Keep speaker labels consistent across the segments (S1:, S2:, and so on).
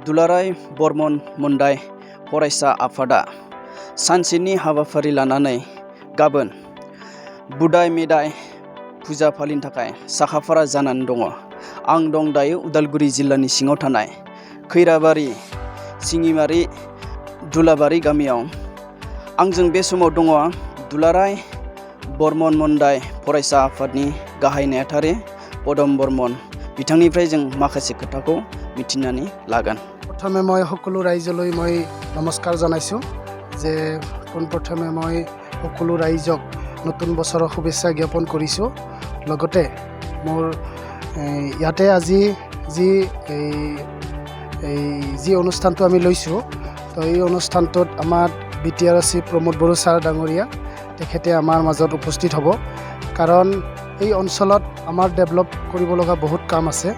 S1: दुलाराय बरमन मोनदाय फरायसा आफादा सानसेनि हाबाफारि लानानै गाबोन बुदाय मेदाय फुजा फालिनो थाखाय साखाफारा जानानै दङ। आं दं दायो उदालगुरि जिल्लानि सिङाव थानाय खैराबारि सिङिमारि दुलाबारि गामियाव। आंजों बे समाव दङ दुलाराय बरमन मोनदाय फरायसा आफादनि गाहाय नेहाथारि पदम बरमन। बिथांनिफ्राय जों माखासे खोथाखौ मिथिनानै लागोन।
S2: प्रथमे मैं सकलो राइजলৈ मैं नमस्कार जानाइছো जे पोनप्रथमे मैं सकलो राइजक नतुन बछৰৰ शुभेच्छा ज्ञापन কৰিছো। লগতে মোৰ ইয়াতে আজি যি অনুষ্ঠানটো আমি লৈছো, তো এই অনুষ্ঠানটোত আমাৰ বিটিআৰচি প্ৰমোদ বড়ো ছাৰ ডাঙৰীয়া তেখেতে আমাৰ মাজত উপস্থিত হ'ব। কাৰণ এই অঞ্চলত আমাৰ ডেভেলপ কৰিব লগা বহুত কাম আছে।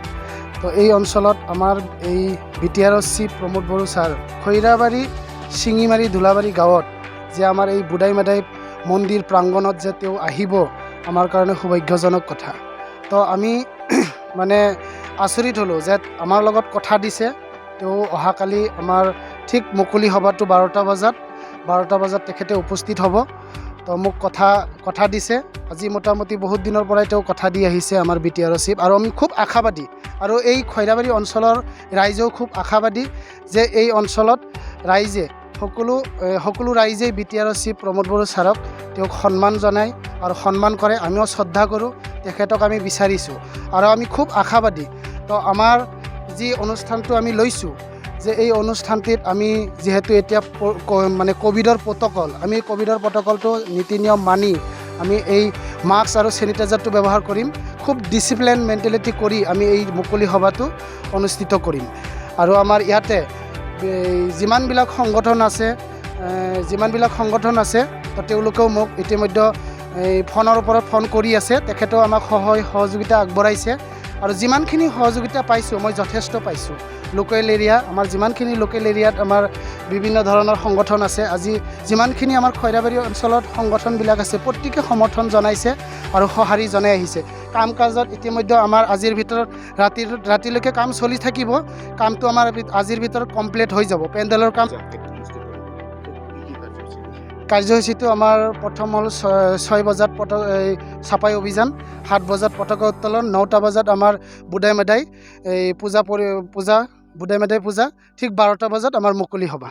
S2: তো এই অঞ্চলত আমাৰ এই বিটিআৰচি প্ৰমোদ বড়ো ছাৰ খৈৰাবাৰী চিঙিমাৰি দুলাবাৰী গাঁৱত যে আমাৰ এই বুদাই মেদাই মন্দিৰ প্ৰাংগণত যে তেওঁ আহিব, আমাৰ কাৰণে সৌভাগ্যজনক কথা। তো আমি মানে আচৰিত হ'লোঁ যে আমাৰ লগত কথা দিছে, তেওঁ অহাকালি আমাৰ ঠিক মুকলি সভাটো 12টা বজাত তেখেতে উপস্থিত হ'ব। তো মোক কথা দিছে। আজি মোটামুটি বহুত দিনৰ পৰাই তেওঁ কথা দি আহিছে আমাৰ বিটিআৰচিত, আৰু আমি খুব আশাবাদী, আৰু এই খৈৰাবাৰী অঞ্চলৰ ৰাইজেও খুব আশাবাদী যে এই অঞ্চলত ৰাইজে সকলো ৰাইজেই বিটিআৰচি প্ৰমোদ বড়ো ছাৰক তেওঁক সন্মান জনায় আৰু সন্মান কৰে। আমিও শ্ৰদ্ধা কৰোঁ, তেখেতক আমি বিচাৰিছোঁ আৰু আমি খুব আশাবাদী। তো আমাৰ যি অনুষ্ঠানটো আমি লৈছোঁ, যে এই অনুষ্ঠানটিত আমি যিহেতু এতিয়া মানে ক'ভিডৰ প্ৰট'কলটো নীতি নিয়ম মানি আমি এই মাস্ক আৰু চেনিটাইজাৰটো ব্যৱহাৰ কৰিম। খুব ডিচিপ্লিন মেণ্টেলিটি কৰি আমি এই মুকলি সভাটো অনুষ্ঠিত কৰিম। আৰু আমাৰ ইয়াতে যিমানবিলাক সংগঠন আছে তো তেওঁলোকেও মোক ইতিমধ্যে ফোনৰ ওপৰত ফোন কৰি আছে। তেখেতেও আমাক সহযোগিতা আগবঢ়াইছে, আৰু যিমানখিনি সহযোগিতা পাইছোঁ মই যথেষ্ট পাইছোঁ। লোকেল এৰিয়া, আমাৰ যিমানখিনি লোকেল এৰিয়াত আমাৰ বিভিন্ন ধৰণৰ সংগঠন আছে, আজি যিমানখিনি আমাৰ খৈৰাবাৰী অঞ্চলত সংগঠনবিলাক আছে প্ৰত্যেকে সমৰ্থন জনাইছে আৰু সঁহাৰি জনাই আহিছে। কাম কাজত ইতিমধ্যে আমাৰ আজিৰ ভিতৰত ৰাতিলৈকে কাম চলি থাকিব। কামটো আমাৰ আজিৰ ভিতৰত কমপ্লিট হৈ যাব। পেণ্ডেলৰ কাম কাৰ্যসূচীটো আমাৰ প্ৰথম হ'ল 6 বজাত চাপাই অভিযান, 7 বজাত পতাকা উত্তোলন, 9টা বজাত আমাৰ বুদাই মেদাই বুদাই মেদাই পূজা, ঠিক 12টা বজাত আমাৰ মুকলি সভা।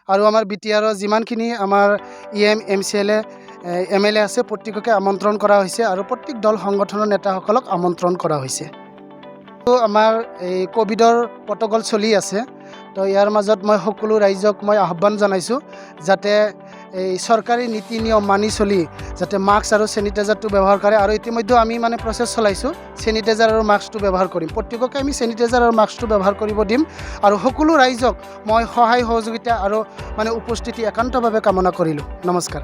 S2: আৰু আমাৰ বিটিআৰৰ যিমানখিনি আমাৰ MCLA MLA আছে প্ৰত্যেককে আমন্ত্ৰণ কৰা হৈছে, আৰু প্ৰত্যেক দল সংগঠনৰ নেতাসকলক আমন্ত্ৰণ কৰা হৈছে। তো আমাৰ এই ক'ভিডৰ প্ৰট'কল চলি আছে, তো ইয়াৰ মাজত মই সকলো ৰাইজক মই আহ্বান জনাইছোঁ যাতে এই চৰকাৰী নীতি নিয়ম মানি চলি যাতে মাস্ক আৰু চেনিটাইজাৰটো ব্যৱহাৰ কৰে। আৰু ইতিমধ্যে আমি মানে প্ৰচেছ চলাইছোঁ, চেনিটাইজাৰ আৰু মাস্কটো ব্যৱহাৰ কৰিম। প্ৰত্যেককে আমি চেনিটাইজাৰ আৰু মাস্কটো ব্যৱহাৰ কৰিব দিম। আৰু সকলো ৰাইজক মই সহায় সহযোগিতা আৰু মানে উপস্থিতি একান্তভাৱে কামনা কৰিলোঁ। নমস্কাৰ।